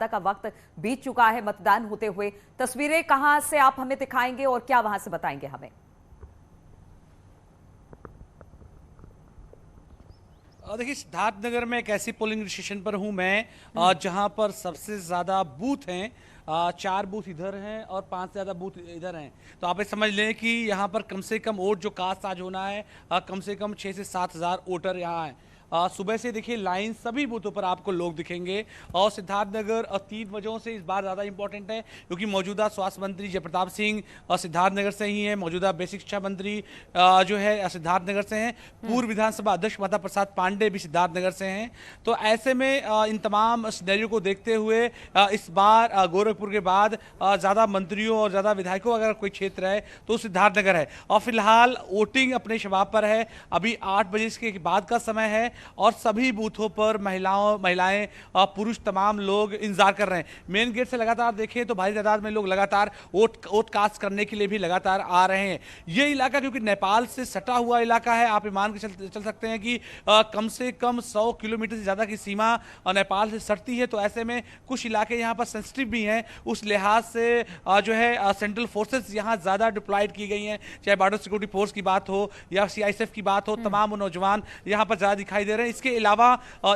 ज्यादा का वक्त बीत चुका है मतदान होते हुए। तस्वीरें कहां से आप हमें दिखाएंगे और क्या वहां से बताएंगे हमें? देखिए, सिद्धार्थनगर में एक ऐसी पोलिंग स्टेशन पर हूं मैं जहां पर सबसे ज्यादा बूथ हैं। 4 बूथ इधर हैं और 5 से ज्यादा बूथ इधर हैं। तो आप ये समझ लें कि यहाँ पर कम से कम वोट जो कास्ट आज होना है, कम से कम 6 से 7 हज़ार वोटर यहाँ हैं। सुबह से देखिए लाइन सभी बूथों पर आपको लोग दिखेंगे। और सिद्धार्थनगर 3 वजहों से इस बार ज़्यादा इंपॉर्टेंट है, क्योंकि मौजूदा स्वास्थ्य मंत्री जयप्रताप सिंह सिद्धार्थनगर से ही हैं। मौजूदा बेसिक शिक्षा मंत्री जो है सिद्धार्थनगर से हैं। पूर्व विधानसभा अध्यक्ष माता प्रसाद पांडे भी सिद्धार्थनगर से हैं। तो ऐसे में इन तमाम सिनेरियो को देखते हुए इस बार गोरखपुर के बाद ज़्यादा मंत्रियों और ज़्यादा विधायकों अगर कोई क्षेत्र है तो सिद्धार्थनगर है। और फिलहाल वोटिंग अपने शबाब पर है। अभी 8 बजे के बाद का समय है और सभी बूथों पर महिलाएं पुरुष तमाम लोग इंतजार कर रहे हैं। मेन गेट से लगातार देखें तो भारी तादाद में लोग लगातार वोट कास्ट करने के लिए भी लगातार आ रहे हैं। ये इलाका क्योंकि नेपाल से सटा हुआ इलाका है, आप मान के चल सकते हैं कि कम से कम 100 किलोमीटर से ज़्यादा की सीमा नेपाल से सटती है। तो ऐसे में कुछ इलाके यहाँ पर सेंसिटिव भी हैं। उस लिहाज से जो है सेंट्रल फोर्सेस यहाँ ज़्यादा डिप्लॉयड की गई हैं, चाहे बॉर्डर सिक्योरिटी फोर्स की बात हो या सीआईएसएफ की बात हो। तमाम नौजवान यहाँ पर ज़्यादा दिखाई दे रहे हैं। इसके अलावा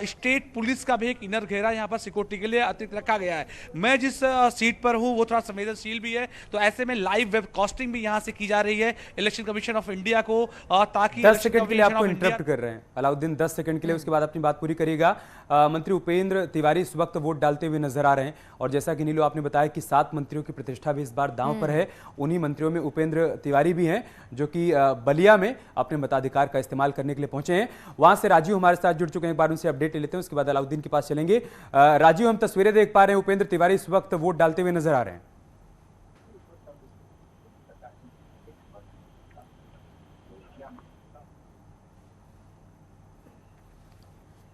स्टेट पुलिस का भी एक इनर घेरा यहाँ पर सिक्योरिटी के लिए अतिरिक्त रखा गया है। मैं जिस सीट पर हूँ वो थोड़ा संवेदनशील भी है, तो ऐसे में लाइव वेबकास्टिंग भी यहाँ से की जा रही है इलेक्शन कमीशन ऑफ इंडिया को, ताकि 10 सेकंड के लिए आपको इंटरप्ट कर रहे हैं अलाउद्दीन, 10 सेकंड के लिए, उसके बाद अपनी बात पूरी करिएगा। मंत्री उपेंद्र तिवारी इस वक्त वोट डालते हुए नजर आ रहे हैं और जैसा कि नीलू आपने बताया कि 7 मंत्रियों की प्रतिष्ठा भी इस बार दांव पर है। उन्हीं मंत्रियों में उपेंद्र तिवारी भी हैं जो कि बलिया में अपने मताधिकार का इस्तेमाल करने के लिए पहुंचे हैं। वहां से राजीव हमारे साथ जुड़ चुके हैं, एक बार उनसे अपडेट ले लेते हैं, उसके बाद अलाउद्दीन के पास चलेंगे। राजीव, हम तस्वीरें देख पा रहे हैं, उपेंद्र तिवारी इस वक्त वोट डालते हुए नजर आ रहे हैं।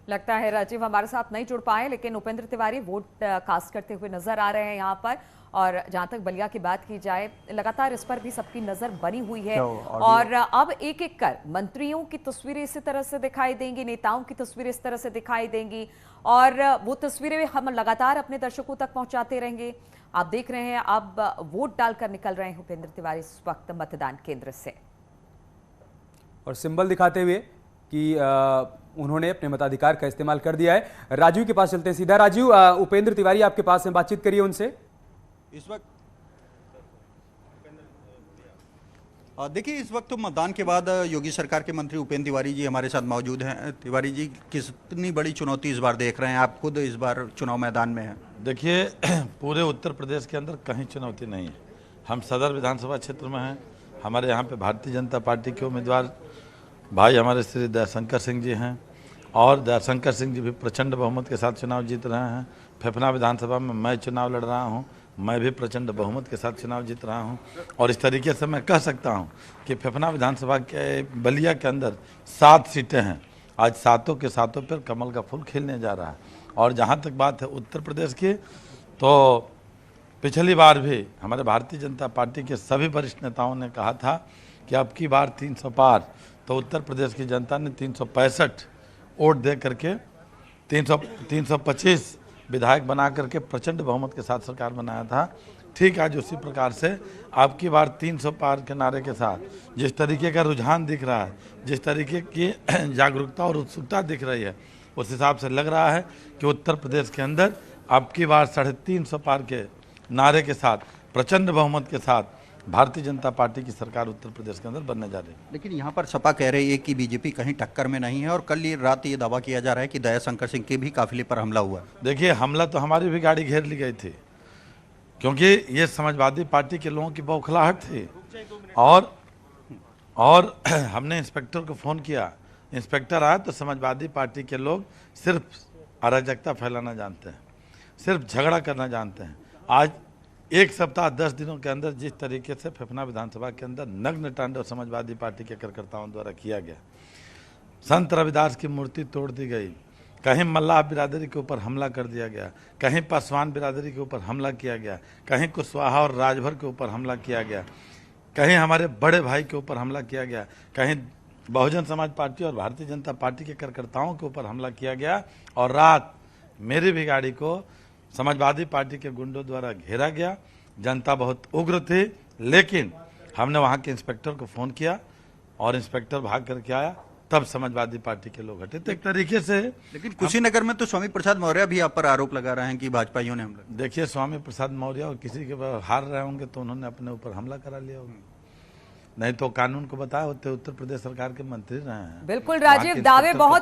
लगता है राजीव हमारे साथ नहीं जुड़ पाए, लेकिन उपेंद्र तिवारी वोट कास्ट करते हुए नजर आ रहे हैं यहाँ पर। और जहां तक बलिया की बात की जाए, लगातार इस पर भी सबकी नजर बनी हुई है। और अब एक एक कर मंत्रियों की तस्वीरें इसी तरह से दिखाई देंगी, नेताओं की तस्वीरें इस तरह से दिखाई देंगी और वो तस्वीरें हम लगातार अपने दर्शकों तक पहुंचाते रहेंगे। आप देख रहे हैं अब वोट डालकर निकल रहे हैं उपेंद्र तिवारी इस वक्त मतदान केंद्र से, और सिंबल दिखाते हुए कि उन्होंने अपने मताधिकार का इस्तेमाल कर दिया है। राजीव के पास चलते हैं सीधा। राजीव, उपेंद्र तिवारी आपके पास हैं, बातचीत करिए उनसे। इस वक्त देखिए, इस वक्त तो मतदान के बाद योगी सरकार के मंत्री उपेंद्र तिवारी जी हमारे साथ मौजूद हैं। तिवारी जी, कितनी बड़ी चुनौती इस बार देख रहे हैं? आप खुद इस बार चुनाव मैदान में हैं। देखिए, पूरे उत्तर प्रदेश के अंदर कहीं चुनौती नहीं है। हम सदर विधानसभा क्षेत्र में हैं। हमारे यहाँ पे भारतीय जनता पार्टी के उम्मीदवार भाई हमारे श्री दयाशंकर सिंह जी हैं और दयाशंकर सिंह जी भी प्रचंड बहुमत के साथ चुनाव जीत रहे हैं। फेफना विधानसभा में मैं चुनाव लड़ रहा हूं, मैं भी प्रचंड बहुमत के साथ चुनाव जीत रहा हूं। और इस तरीके से मैं कह सकता हूं कि फेफना विधानसभा के बलिया के अंदर 7 सीटें हैं। आज 7 के 7 पर कमल का फूल खिलने जा रहा है। और जहां तक बात है उत्तर प्रदेश की, तो पिछली बार भी हमारे भारतीय जनता पार्टी के सभी वरिष्ठ नेताओं ने कहा था कि अब की बार 300 पार। तो उत्तर प्रदेश की जनता ने 365 वोट दे करके 325 विधायक बना करके प्रचंड बहुमत के साथ सरकार बनाया था। ठीक आज उसी प्रकार से अब की बार 300 पार के नारे के साथ जिस तरीके का रुझान दिख रहा है, जिस तरीके की जागरूकता और उत्सुकता दिख रही है, उस हिसाब से लग रहा है कि उत्तर प्रदेश के अंदर अब की बार 350 पार के नारे के साथ प्रचंड बहुमत के साथ भारतीय जनता पार्टी की सरकार उत्तर प्रदेश के अंदर बनने जा रही है। लेकिन यहाँ पर सपा कह रही है कि बीजेपी कहीं टक्कर में नहीं है और कल ये रात ये दावा किया जा रहा है कि दयाशंकर सिंह के भी काफिले पर हमला हुआ। देखिए, हमला तो हमारी भी गाड़ी घेर ली गई थी, क्योंकि ये समाजवादी पार्टी के लोगों की बौखलाहट थी। और हमने इंस्पेक्टर को फ़ोन किया, इंस्पेक्टर आया तो समाजवादी पार्टी के लोग सिर्फ अराजकता फैलाना जानते हैं, सिर्फ झगड़ा करना जानते हैं। आज 1 सप्ताह 10 दिनों के अंदर जिस तरीके से फेफना विधानसभा के अंदर नग्न तांडव समाजवादी पार्टी के कार्यकर्ताओं द्वारा किया गया, संत रविदास की मूर्ति तोड़ दी गई, कहीं मल्लाह बिरादरी के ऊपर हमला कर दिया गया, कहीं पासवान बिरादरी के ऊपर हमला किया गया, कहीं कुशवाहा और राजभर के ऊपर हमला किया गया, कहीं हमारे बड़े भाई के ऊपर हमला किया गया, कहीं बहुजन समाज पार्टी और भारतीय जनता पार्टी के कार्यकर्ताओं के ऊपर हमला किया गया। और रात मेरी भी गाड़ी को समाजवादी पार्टी के गुंडों द्वारा घेरा गया। जनता बहुत उग्र थी, लेकिन हमने वहाँ के इंस्पेक्टर को फ़ोन किया और इंस्पेक्टर भाग करके आया, तब समाजवादी पार्टी के लोग हटे। तो एक तरीके से लेकिन कुशीनगर में तो स्वामी प्रसाद मौर्य भी आप पर आरोप लगा रहे हैं कि भाजपाइयों ने हमला। देखिए, स्वामी प्रसाद मौर्य और किसी के हार रहे होंगे तो उन्होंने अपने ऊपर हमला करा लिया होगा, नहीं तो कानून को बताया होते। उत्तर प्रदेश सरकार के मंत्री रहे हैं। बिल्कुल वहाँ राजीव, के दावे इंस्पेक्टर को बहुत